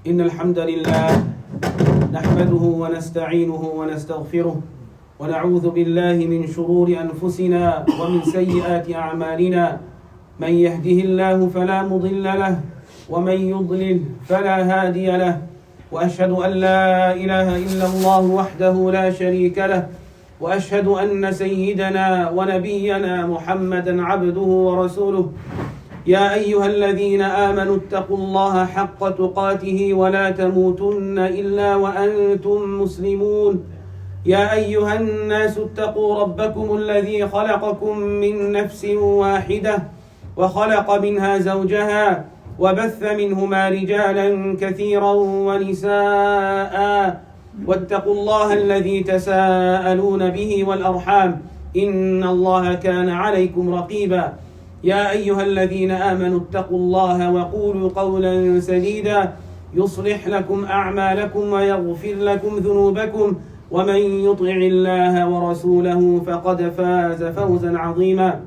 إن الحمد لله نحمده ونستعينه ونستغفره ونعوذ بالله من شرور أنفسنا ومن سيئات أعمالنا من يهده الله فلا مضل له ومن يضلل فلا هادي له وأشهد أن لا إله إلا الله وحده لا شريك له وأشهد أن سيدنا ونبينا محمدا عبده ورسوله يا أيها الذين آمنوا اتقوا الله حق تقاته ولا تموتن إلا وأنتم مسلمون يا أيها الناس اتقوا ربكم الذي خلقكم من نفس واحدة وخلق منها زوجها وبث منهما رجالا كثيرا ونساء واتقوا الله الذي تساءلون به والأرحام إن الله كان عليكم رقيبا يا أيها الذين آمنوا اتقوا الله وقولوا قولا سديدا يصلح لكم أعمالكم ويغفر لكم ذنوبكم ومن يطع الله ورسوله فقد فاز فوزا عظيما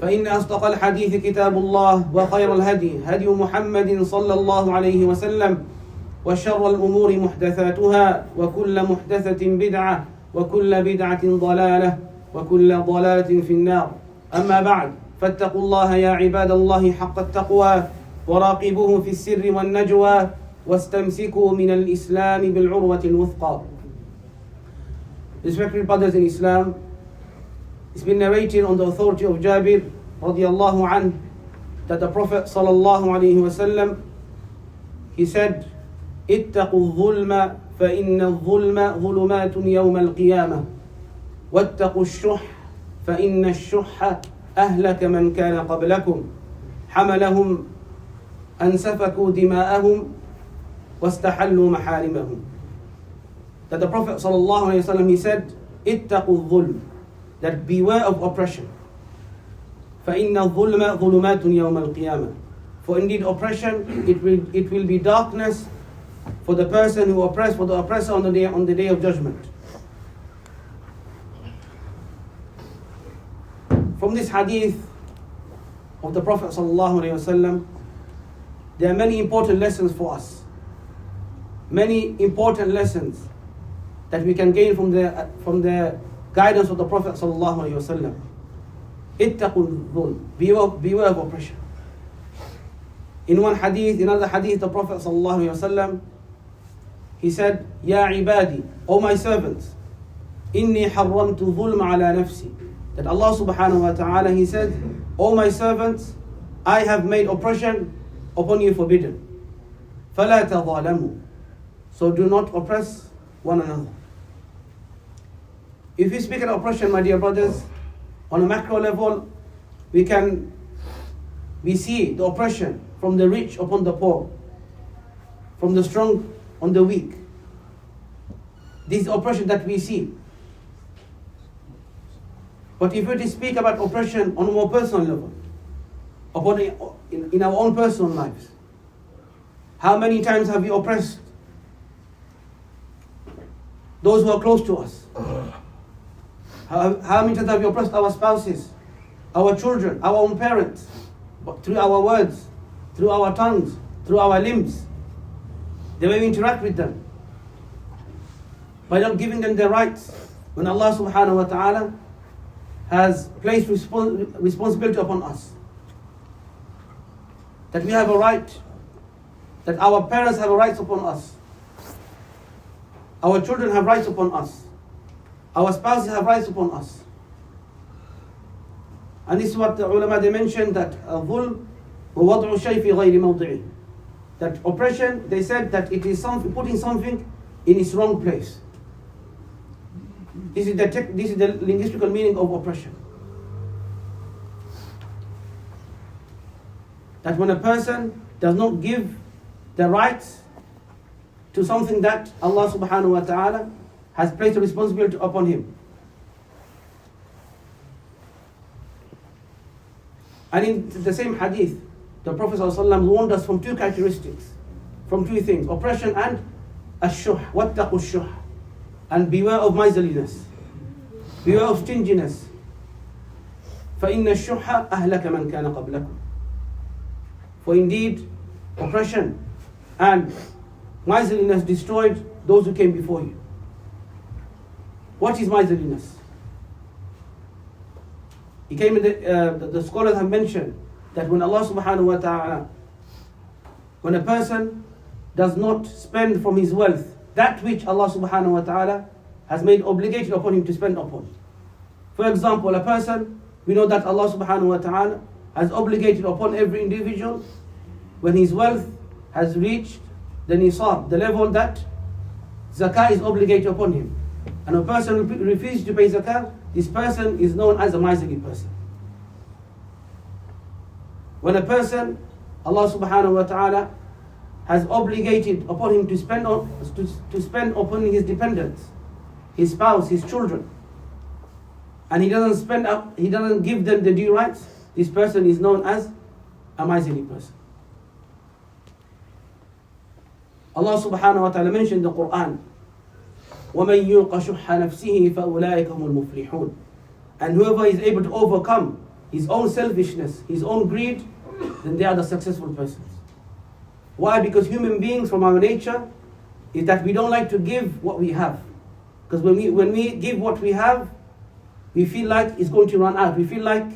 فإن أصدق الحديث كتاب الله وخير الهدي هدي محمد صلى الله عليه وسلم وشر الأمور محدثاتها وكل محدثة بدعة وكل بدعة ضلالة وكل ضلالة في النار أما بعد فاتقوا الله يا عباد الله حق التقوى وراقبوه في السر والنجوى واستمسكوا من الإسلام بالعروة الوثقى. Respected brothers in Islam, it's been narrated on the authority of Jabir radiallahu anhu that the Prophet sallallahu alayhi wasallam, he said, اتقوا الظلم فإن الظلم ظلمات يوم القيامة واتقوا الشح فإن الشح أهلك من كان قبلكم حملهم أن سفكوا دماءهم واستحلوا محارمهم. That the Prophet sallallahu alayhi wasallam, he said, اتقوا الظلم, that beware of oppression. فإن الظلم ظلمات يوم القيامة, for indeed oppression it will be darkness for the person who oppressed, for the oppressor on the day of judgment. From this hadith of the Prophet ﷺ, there are many important lessons for us. Many important lessons that we can gain from the guidance of the Prophet ﷺ. Ittaqul dhulm, beware of oppression. In one hadith, another hadith, the Prophet ﷺ, he said, Ya ibadi, O my servants, inni harramtu dhulm ala nafsi. That Allah subhanahu wa ta'ala, he said, O my servants, I have made oppression upon you forbidden. فَلَا تَظَالَمُوا, so do not oppress one another. If we speak of oppression, my dear brothers, on a macro level, we see the oppression from the rich upon the poor, from the strong on the weak. This is oppression that we see. But if we were to speak about oppression on a more personal level, in our own personal lives, how many times have we oppressed those who are close to us? How many times have we oppressed our spouses, our children, our own parents, through our words, through our tongues, through our limbs, the way we interact with them, by not giving them their rights, when Allah subhanahu wa ta'ala has placed responsibility upon us. That we have a right, that our parents have a right upon us, our children have rights upon us, our spouses have rights upon us. And this is what the ulama, they mentioned, that dhulm wa wad'u shay fi ghayri mawdi'i. That oppression, they said that it is putting something in its wrong place. This is the linguistical meaning of oppression. That when a person does not give the rights to something that Allah subhanahu wa ta'ala has placed a responsibility upon him. And in the same hadith, the Prophet ﷺ warned us from two characteristics, from two things, oppression and ash-shuh, wattaqu ash-shuh, and beware of miserliness, beware of stinginess. فَإِنَّ الشُّحَّ أَهْلَكَ مَنْ كَانَ قَبْلَكُمْ. For indeed, oppression And miserliness destroyed those who came before you. What is miserliness? He came in the scholars have mentioned that when Allah subhanahu wa ta'ala, when a person does not spend from his wealth that which Allah subhanahu wa ta'ala has made obligatory upon him to spend upon. For example, a person, we know that Allah subhanahu wa ta'ala has obligated upon every individual when his wealth has reached the nisab, the level that zakah is obligated upon him. And a person refuses to pay zakah, this person is known as a miserly person. When a person, Allah subhanahu wa ta'ala has obligated upon him to spend upon his dependents, his spouse, his children, and he doesn't give them the due rights, this person is known as a miserly person. Allah subhanahu wa ta'ala mentioned in the Quran, وَمَنْ يُوقَ شُحَّ نَفْسِهِ فَأُولَٰئِكَ هُمُ الْمُفْلِحُونَ. And whoever is able to overcome his own selfishness, his own greed, then they are the successful persons. Why? Because human beings, from our nature, is that we don't like to give what we have. Because when we give what we have, we feel like it's going to run out. We feel like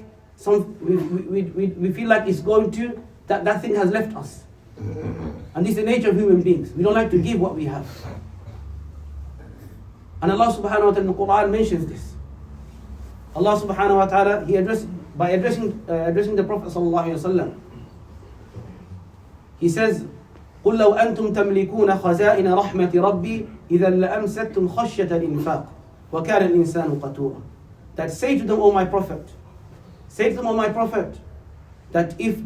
we feel like it's going to, that thing has left us. And this is the nature of human beings. We don't like to give what we have. And Allah subhanahu wa ta'ala in the Quran mentions this. Allah subhanahu wa ta'ala, by addressing the Prophet sallallahu alayhi wa sallam, he says, قُلْ لَوْ أَنْتُمْ تَمْلِكُونَ خَزَائِنَ رَحْمَةِ رَبِّي إِذًا لَأَمْسَكْتُمْ خَشْيَةَ الْإِنفَاقِ وَكَانَ الْإِنسَانُ قَتُورًا. That say to them, O my Prophet, that if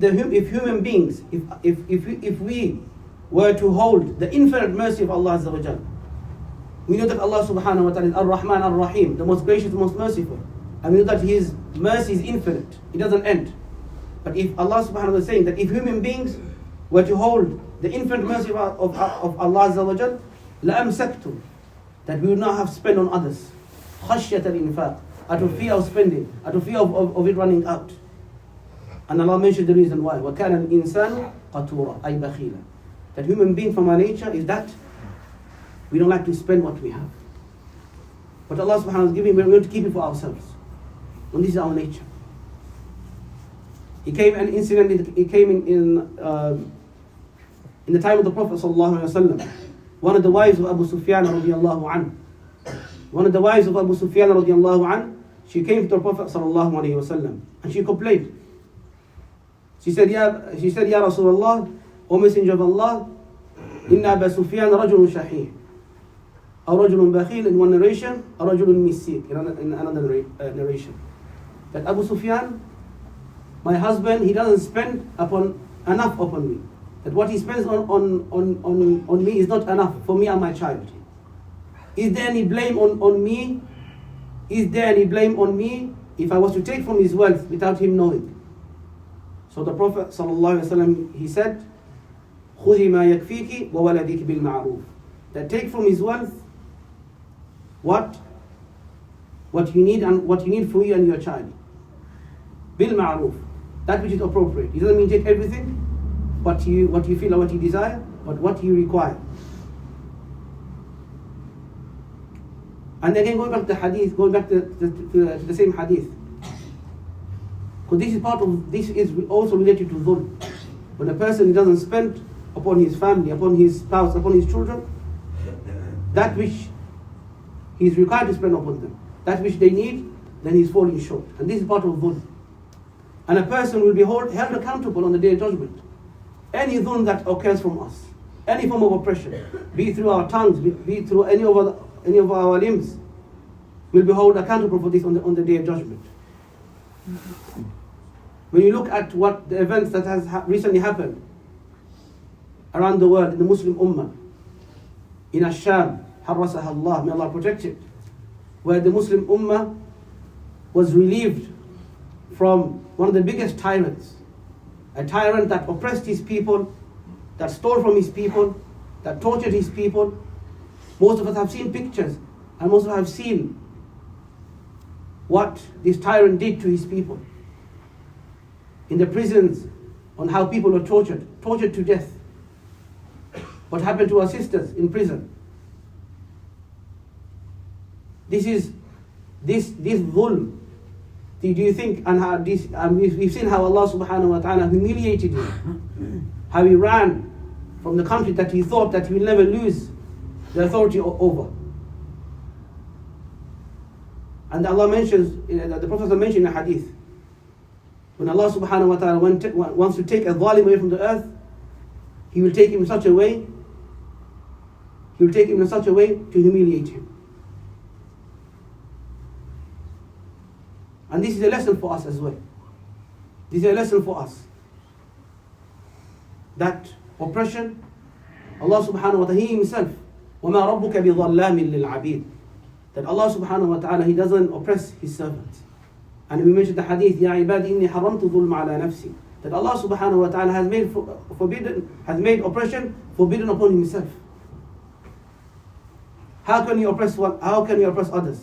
human beings, if we were to hold the infinite mercy of Allah Azza wa Jal, we know that Allah subhanahu wa ta'ala is Ar-Rahman Ar-Rahim, the most gracious, the most merciful. And we know that His mercy is infinite, it doesn't end. But if Allah subhanahu wa ta'ala is saying that if human beings were to hold the infinite mercy of Allah Azza wa Jal, لَأَمْسَكْتُمْ, that we would not have spent on others. خَشْيَةَ الْإِنفَاقِ, out of fear of spending, out of fear of it running out. And Allah mentioned the reason why. وَكَانَ الْإِنسَانُ قَتُورًا أي بَخِيلًا. That human being from our nature is that we don't like to spend what we have. But Allah subhanahu wa ta'ala is giving, we want to keep it for ourselves. And this is our nature. It came in the time of the Prophet sallallahu alaihi wasallam. One of the wives of Abu Sufyan radiallahu anhu. She came to the Prophet sallallahu alaihi wasallam and she complained. She said, Ya Rasulullah, O Messenger of Allah, Inna Abu Sufyan rajulun shahih. Or rajulun bakhil in one narration, or rajulun misik in another narration. That Abu Sufyan, my husband, he doesn't spend enough upon me. That what he spends on me is not enough for me and my child. Is there any blame on me? Is there any blame on me if I was to take from his wealth without him knowing? So the Prophet ﷺ, he said, خُذِي مَا يَكْفِيكِ وَوَلَدِكِ بِالْمَعْرُوفِ. That take from his wealth what you need and what you need for you and your child. بِالْمَعْرُوفِ. That which is appropriate. It doesn't mean take everything, what you feel or what you desire, but what you require. And again, going back to the same hadith. Because this is also related to dhulm. When a person doesn't spend upon his family, upon his spouse, upon his children, that which he is required to spend upon them, that which they need, then he's falling short. And this is part of dhulm. And a person will be held accountable on the Day of Judgment. Any dhulm that occurs from us, any form of oppression, be it through our tongues, be it through any of our limbs, will be held accountable for this on the Day of Judgment. When you look at what the events that has recently happened around the world in the Muslim Ummah, in Ash-Sham, Harrasaha Allah, may Allah protect it, where the Muslim Ummah was relieved from one of the biggest tyrants, a tyrant that oppressed his people, that stole from his people, that tortured his people. Most of us have seen pictures, and most of us have seen what this tyrant did to his people. In the prisons, on how people were tortured to death. What happened to our sisters in prison? This dhulm. Do you think, and how this, we've seen how Allah subhanahu wa ta'ala humiliated him, how he ran from the country that he thought that he will never lose the authority over. And Allah mentions, the Prophet mentioned in a hadith, when Allah subhanahu wa ta'ala wants to take a zalim away from the earth, He will take him in such a way, to humiliate him. And this is a lesson for us as well. This is a lesson for us. That oppression, Allah subhanahu wa ta'ala, He Himself, وَمَا رَبُّكَ بِظَلَّامٍ لِلْعَبِيدِ, that Allah subhanahu wa ta'ala, He doesn't oppress His servants. And we mentioned the hadith, يَا عِبَادِ إِنِّي حَرَمْتُ ظُلْمَ عَلَى نَفْسِي, that Allah subhanahu wa ta'ala has made oppression forbidden upon Himself. How can you oppress others?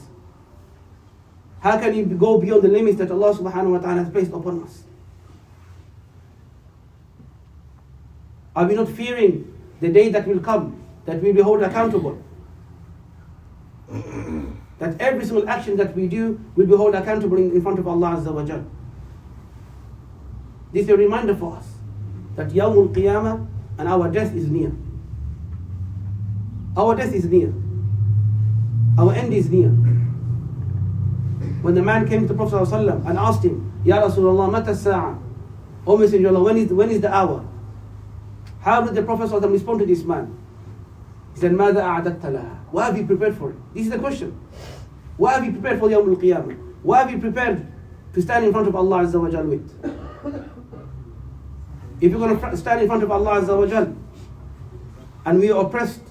How can you go beyond the limits that Allah subhanahu wa ta'ala has placed upon us? Are we not fearing the day that will come, that we will be held accountable? That every single action that we do will be held accountable in front of Allah Azza wa Jal. This is a reminder for us that Yawmul Qiyamah and our death is near. Our death is near. Our end is near. When the man came to the Prophet ﷺ and asked him, Ya Rasulullah, mata as-sa'a? O Messenger of Allah, when is the hour? How did the Prophet ﷺ respond to this man? He said, ماذا أعددت لها? What have you prepared for it? This is the question. What have you prepared for Yawmul Qiyamah? What have you prepared to stand in front of Allah Azza wa Jal with? If you're going to stand in front of Allah Azza wa Jal and we are oppressed,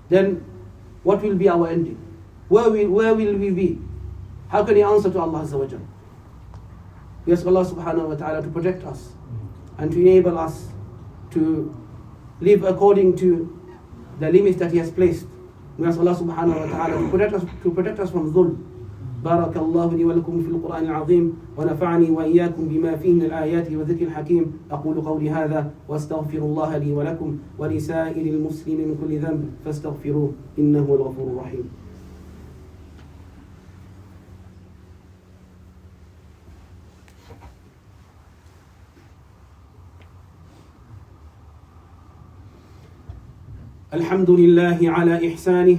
then what will be our ending? Where will we be? How can we answer to Allah Azza wa Jal? We ask Allah subhanahu wa ta'ala to protect us and to enable us to live according to the limits that He has placed. We ask Allah subhanahu wa ta'ala to protect us from dhulm. بارك الله لي ولكم في القرآن العظيم ونفعني وإياكم بما فيه من الآيات وذكر الحكيم. أقول قولي هذا وأستغفر الله لي ولكم ولسائر المسلمين من كل ذنب فاستغفروه إنه هو الغفور الرحيم. الحمد لله على إحسانه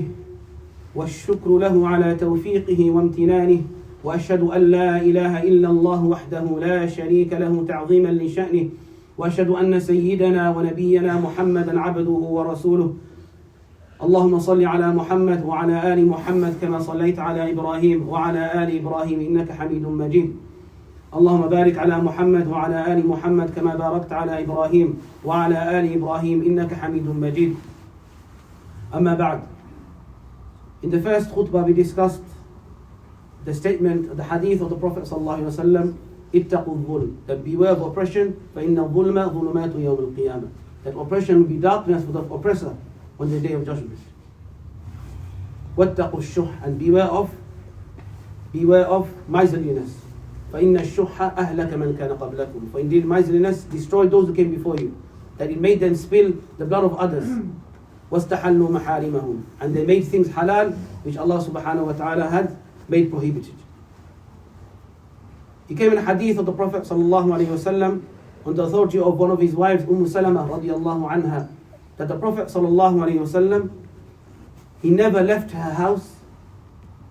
والشكر له على توفيقه وامتنانه وأشهد أن لا إله إلا الله وحده لا شريك له تعظيما لشأنه وأشهد أن سيدنا ونبينا محمدا عبده ورسوله. اللهم صل على محمد وعلى آل محمد كما صليت على إبراهيم وعلى آل إبراهيم إنك حميد مجيد. اللهم بارك على محمد وعلى آل محمد كما باركت على إبراهيم وعلى آل إبراهيم إنك حميد مجيد. أما بعد. In the first khutbah we discussed the statement, the hadith of the Prophet sallallahu alaihi wasallam, ittaqu dhulm, that beware of oppression, فإن الظلم ظلمات يوم القيامة, that oppression will be darkness for the oppressor on the day of judgment. واتقوا الشح, and beware of miserliness. فإن الشح أهلك من كان قبلكم, for indeed miserliness destroyed those who came before you, that it made them spill the blood of others. وَاسْتَحَلُّوا مَحَارِمَهُمْ, and they made things halal which Allah subhanahu wa ta'ala had made prohibited. He came in a hadith of the Prophet sallallahu alayhi wasallam on the authority of one of his wives, Salama radiallahu anha, that the Prophet sallallahu alayhi wasallam, he never left her house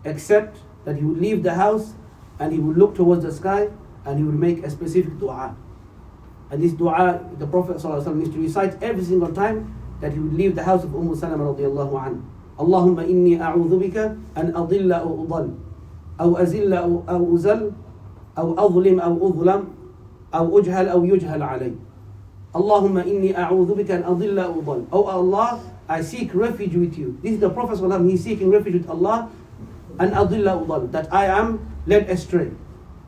except that he would leave the house and he would look towards the sky and he would make a specific dua. And this dua, the Prophet sallallahu alayhi wasallam used to recite every single time that he would leave the house of Salama radiallahu anha. Allahumma inni a'udhu bika an adilla aw udal, aw azilla aw uzal, aw adlim aw udlam, aw ujhal aw yujhal alay. Allahumma inni a'udhu bika an adilla aw udal. Oh Allah, I seek refuge with you. This is the Prophet sallallahu alaihi wasallam, he's seeking refuge with Allah. An adilla aw udal, that I am led astray.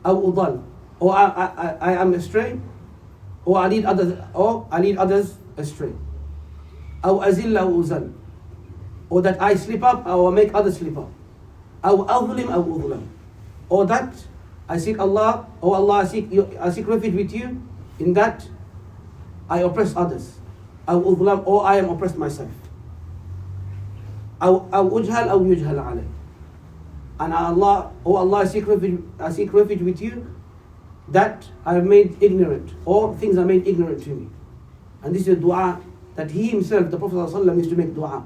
Aw udal, or I am astray, or I lead others astray. أو أزل أو أزل, or that I slip up or make others slip up. أو أظلم أو أظلم, or that I seek Allah, oh Allah, I seek refuge with you in that I oppress others. أو أظلم, or I am oppressed myself. أو أجهل أو يجهل علي. And Allah, oh Allah, I seek refuge with you that I have made ignorant, or things are made ignorant to me. And this is a dua that he himself, the Prophet ﷺ, used to make dua.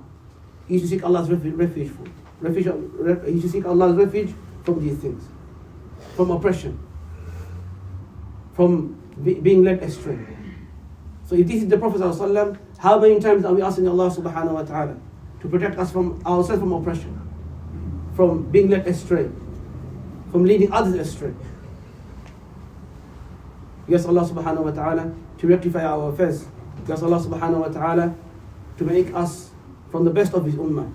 He used to seek Allah's refuge for. He used to seek Allah's refuge from these things. From oppression. From being led astray. So if this is the Prophet ﷺ, how many times are we asking Allah subhanahu wa ta'ala to protect us from ourselves from oppression? From being led astray. From leading others astray. We ask Allah subhanahu wa ta'ala to rectify our affairs. We ask Allah subhanahu wa ta'ala to make us from the best of His ummah.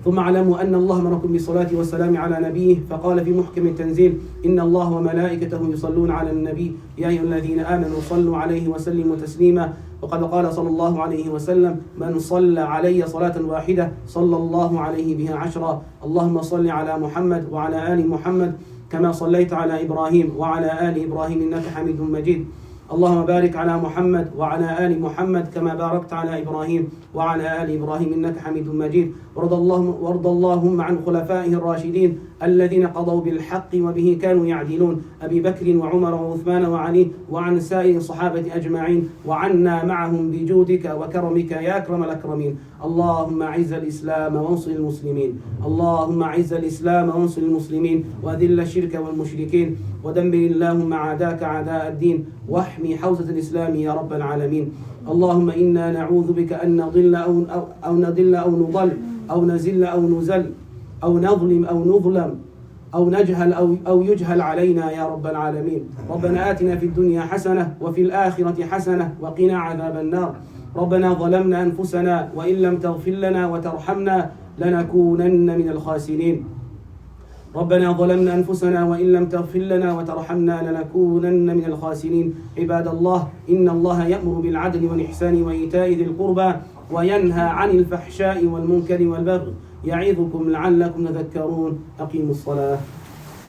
ثم اعلموا أن الله أمركم بالصلاة والسلام على نبيه فقال في محكم التنزيل إن الله وملائكته يصلون على النبي يا أيها الذين آمنوا صلوا عليه وسلموا تسليما وقد قال صلى الله عليه وسلم من صلى علي صلاة واحدة صلى الله عليه بها 10 اللهم صل على محمد وعلى آل محمد كما صليت على إبراهيم وعلى آل إبراهيم إنك حميد مجيد اللهم بارك على محمد وعلى آل محمد كما باركت على إبراهيم وعلى آل إبراهيم إنك حميد مجيد وارض اللهم عن خلفائه الراشدين الذين قضوا بالحق وبه كانوا يعدلون أبي بكر وعمر وعثمان وعلي وعن سائر الصحابة أجمعين وعنا معهم بجودك وكرمك يا أكرم الأكرمين اللهم أعز الإسلام وانصر المسلمين اللهم أعز الإسلام وانصر المسلمين وأذل الشرك والمشركين ودمر اللهم أعداءك أعداء الدين واحمي حوزة الإسلام يا رب العالمين اللهم إنا نعوذ بك أن نضل أو نضل أو نضل أو نزل أو نزل أو نظلم أو نظلم أو نجهل أو يجهل علينا يا رب العالمين ربنا آتنا في الدنيا حسنة وفي الآخرة حسنة وقنا عذاب النار ربنا ظلمنا أنفسنا وإن لم تغفر لنا وترحمنا لنكونن من الخاسرين ربنا ظلمنا أنفسنا وإن لم تغفر لنا وترحمنا لنكونن من الخاسرين عباد الله إن الله يأمر بالعدل والإحسان وإيتاء ذي القربى وينهى عن الفحشاء والمنكر والبغي يعظكم لعلكم تذكرون أقيموا الصلاة